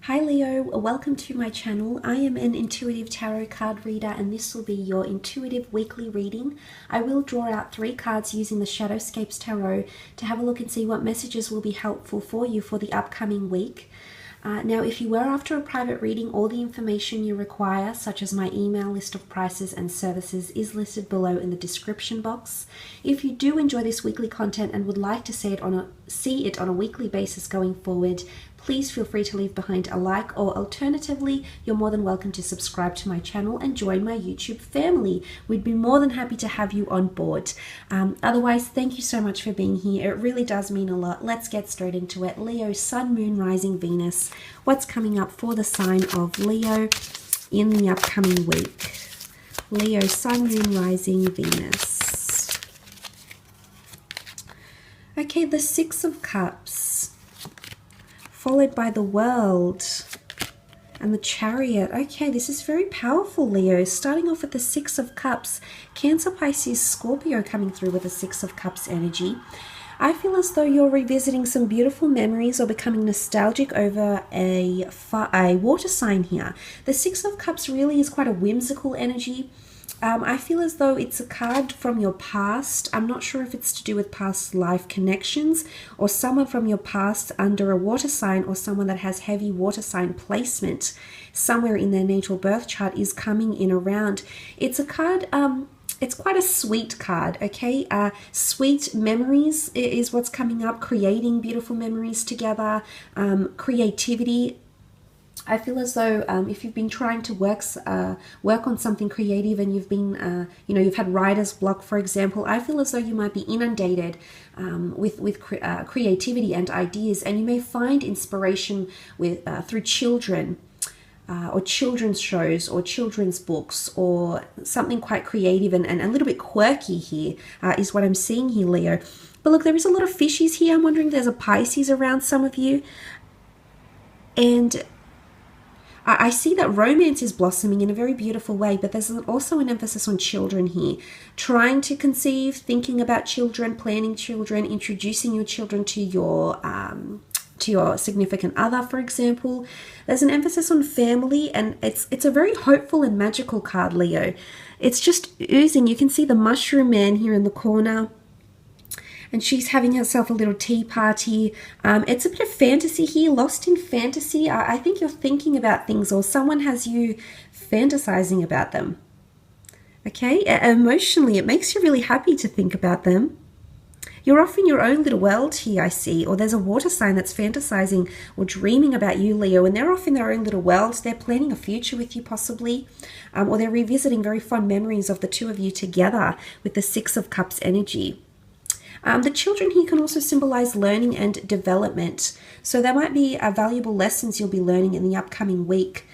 Hi Leo, welcome to my channel. I am an intuitive tarot card reader and this will be your intuitive weekly reading. I will draw out 3 cards using the Shadowscapes Tarot to have a look and see what messages will be helpful for you for the upcoming week. Now, if you were after a private reading, all the information you require, such as my email, list of prices and services, is listed below in the description box. If you do enjoy this weekly content and would like to see it on a weekly basis going forward, please feel free to leave behind a like, or alternatively, you're more than welcome to subscribe to my channel and join my YouTube family. We'd be more than happy to have you on board. Otherwise, thank you so much for being here. It really does mean a lot. Let's get straight into it. Leo, Sun, Moon, Rising, Venus. What's coming up for the sign of Leo in the upcoming week? Leo, Sun, Moon, Rising, Venus. Okay, the 6 of Cups, followed by the World and the Chariot. Okay, this is very powerful, Leo. Starting off with the 6 of Cups, Cancer, Pisces, Scorpio coming through with the 6 of Cups energy. I feel as though you're revisiting some beautiful memories or becoming nostalgic over a water sign here. The 6 of Cups really is quite a whimsical energy. I feel as though it's a card from your past. I'm not sure if it's to do with past life connections or someone from your past under a water sign, or someone that has heavy water sign placement somewhere in their natal birth chart is coming in around. It's a card, it's quite a sweet card, okay? Sweet memories is what's coming up, creating beautiful memories together, creativity. I feel as though if you've been trying to work on something creative and you've been, you've had writer's block, for example, I feel as though you might be inundated with creativity and ideas, and you may find inspiration through children or children's shows or children's books, or something quite creative and a little bit quirky here is what I'm seeing here, Leo. But look, there is a lot of fishies here. I'm wondering if there's a Pisces around some of you. And I see that romance is blossoming in a very beautiful way, but there's also an emphasis on children here. Trying to conceive, thinking about children, planning children, introducing your children to your significant other, for example. There's an emphasis on family, and it's a very hopeful and magical card, Leo. It's just oozing. You can see the mushroom man here in the corner, and she's having herself a little tea party. It's a bit of fantasy here, lost in fantasy. I think you're thinking about things, or someone has you fantasizing about them. Okay, emotionally, it makes you really happy to think about them. You're off in your own little world here, I see, or there's a water sign that's fantasizing or dreaming about you, Leo, and they're off in their own little world. They're planning a future with you, possibly, or they're revisiting very fond memories of the two of you together with the 6 of Cups energy. The children here can also symbolize learning and development. So there might be valuable lessons you'll be learning in the upcoming week.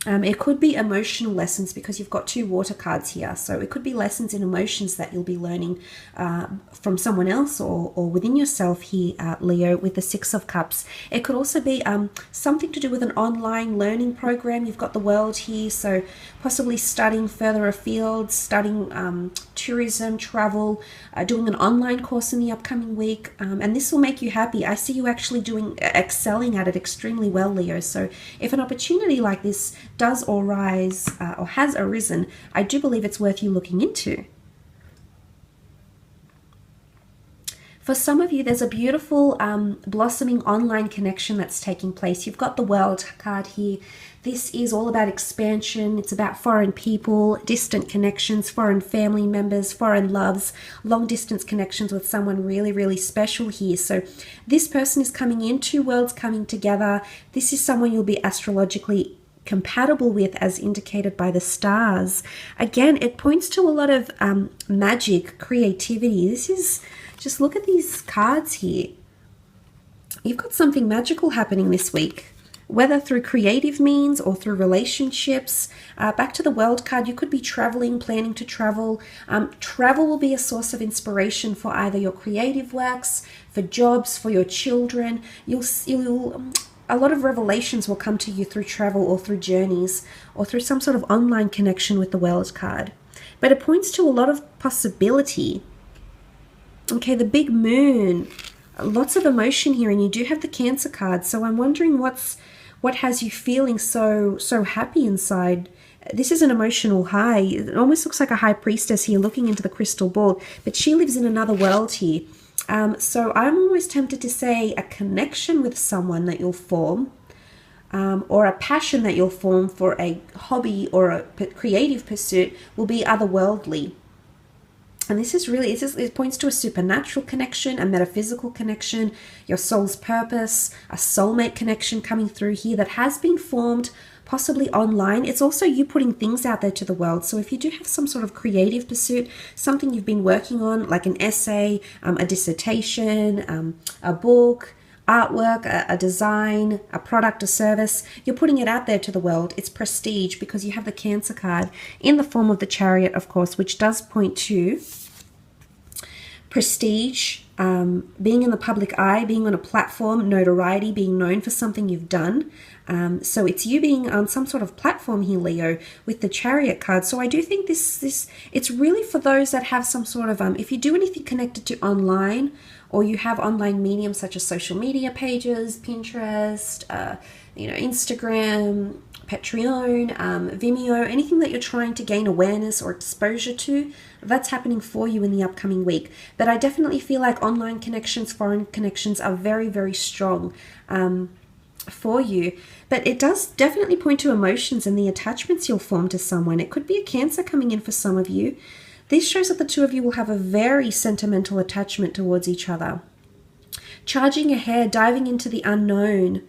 It could be emotional lessons, because you've got 2 water cards here. So it could be lessons in emotions that you'll be learning from someone else or within yourself here, Leo, with the 6 of Cups. It could also be something to do with an online learning program. You've got the World here, so possibly studying further afield, studying tourism, travel, doing an online course in the upcoming week. And this will make you happy. I see you actually excelling at it extremely well, Leo. So if an opportunity like this does arise or has arisen, I do believe it's worth you looking into. For some of you, there's a beautiful blossoming online connection that's taking place. You've got the World card here. This is all about expansion. It's about foreign people, distant connections, foreign family members, foreign loves, long distance connections with someone really, really special here. So this person is coming in, 2 worlds coming together. This is someone you'll be astrologically compatible with, as indicated by the stars. Again, it points to a lot of magic, creativity. This is, just look at these cards here. You've got something magical happening this week, whether through creative means or through relationships. Back to the World card, you could be traveling, planning to travel. Travel will be a source of inspiration for either your creative works, for jobs, for your children. A lot of revelations will come to you through travel or through journeys or through some sort of online connection with the World card. But it points to a lot of possibility. Okay, the big moon lots of emotion here, and you do have the Cancer card. So I'm wondering what has you feeling so happy inside. This is an emotional high. It almost looks like a high priestess here looking into the crystal ball, but she lives in another world here. So I'm almost tempted to say a connection with someone that you'll form, or a passion that you'll form for a hobby or a creative pursuit will be otherworldly. And this is really, it points to a supernatural connection, a metaphysical connection, your soul's purpose, a soulmate connection coming through here that has been formed, possibly online. It's also you putting things out there to the world. So if you do have some sort of creative pursuit, something you've been working on, like an essay, a dissertation, a book, artwork, a design, a product, a service, you're putting it out there to the world. It's prestige because you have the Cancer card in the form of the Chariot, of course, which does point to prestige, being in the public eye, being on a platform, notoriety, being known for something you've done. So it's you being on some sort of platform here, Leo, with the Chariot card. So I do think this it's really for those that have some sort of, if you do anything connected to online, or you have online mediums such as social media pages, Pinterest, Instagram, Patreon, Vimeo, anything that you're trying to gain awareness or exposure to, that's happening for you in the upcoming week. But I definitely feel like online connections, foreign connections are very, very strong for you. But it does definitely point to emotions and the attachments you'll form to someone. It could be a Cancer coming in for some of you. This shows that the two of you will have a very sentimental attachment towards each other. Charging ahead, diving into the unknown.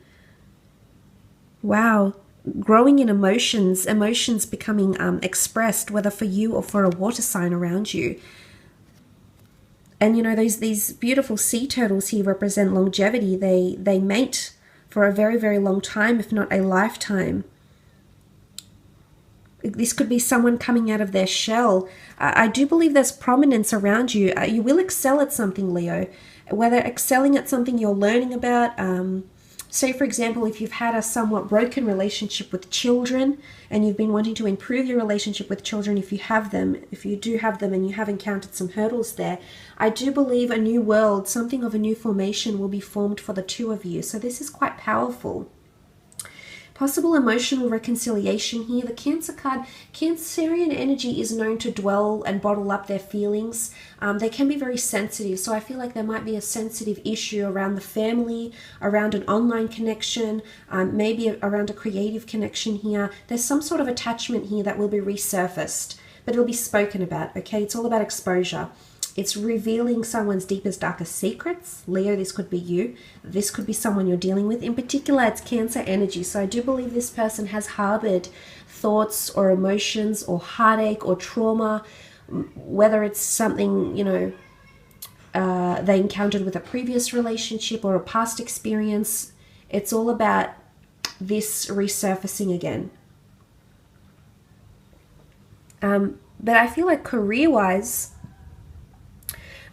Wow. Growing in emotions becoming expressed, whether for you or for a water sign around you. And these beautiful sea turtles here represent longevity. They mate for a very, very long time, if not a lifetime. This could be someone coming out of their shell. I do believe there's prominence around you. You will excel at something, Leo. Whether excelling at something you're learning about, say for example, if you've had a somewhat broken relationship with children and you've been wanting to improve your relationship with children, if you do have them and you have encountered some hurdles there, I do believe a new world, something of a new formation will be formed for the two of you. So this is quite powerful. Possible emotional reconciliation here. The Cancer card, Cancerian energy is known to dwell and bottle up their feelings. They can be very sensitive, so I feel like there might be a sensitive issue around the family, around an online connection, maybe around a creative connection here. There's some sort of attachment here that will be resurfaced, but it'll be spoken about, okay? It's all about exposure. It's revealing someone's deepest, darkest secrets. Leo, this could be you. This could be someone you're dealing with. In particular, it's Cancer energy. So I do believe this person has harbored thoughts or emotions or heartache or trauma, whether it's something, they encountered with a previous relationship or a past experience. It's all about this resurfacing again. But I feel like career-wise,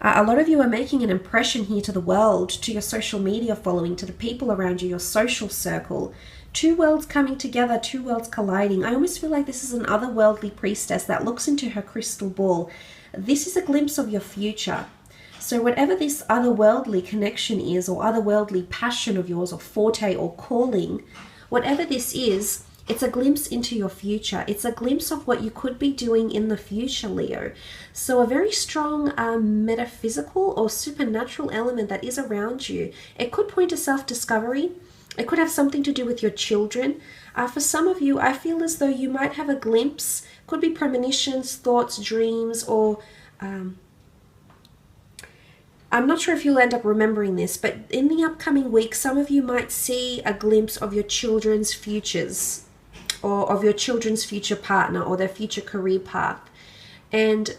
a lot of you are making an impression here to the world, to your social media following, to the people around you, your social circle. Two worlds coming together, two worlds colliding. I almost feel like this is an otherworldly priestess that looks into her crystal ball. This is a glimpse of your future. So whatever this otherworldly connection is, or otherworldly passion of yours, or forte, or calling, whatever this is, it's a glimpse into your future. It's a glimpse of what you could be doing in the future, Leo. So a very strong metaphysical or supernatural element that is around you. It could point to self-discovery. It could have something to do with your children. For some of you, I feel as though you might have a glimpse. Could be premonitions, thoughts, dreams, or I'm not sure if you'll end up remembering this, but in the upcoming week, some of you might see a glimpse of your children's futures, or of your children's future partner or their future career path. And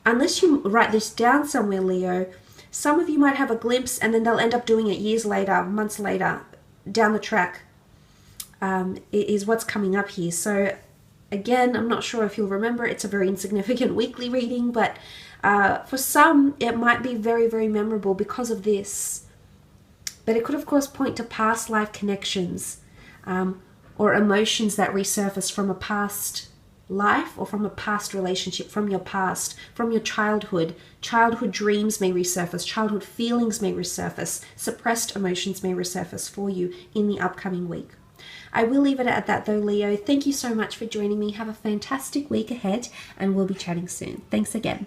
unless you write this down somewhere, Leo, some of you might have a glimpse and then they'll end up doing it years later, months later, down the track, is what's coming up here. So again, I'm not sure if you'll remember. It's a very insignificant weekly reading, but for some, it might be very, very memorable because of this. But it could, of course, point to past life connections, or emotions that resurface from a past life or from a past relationship, from your past, from your childhood. Childhood dreams may resurface, childhood feelings may resurface, suppressed emotions may resurface for you in the upcoming week. I will leave it at that though, Leo. Thank you so much for joining me. Have a fantastic week ahead, and we'll be chatting soon. Thanks again.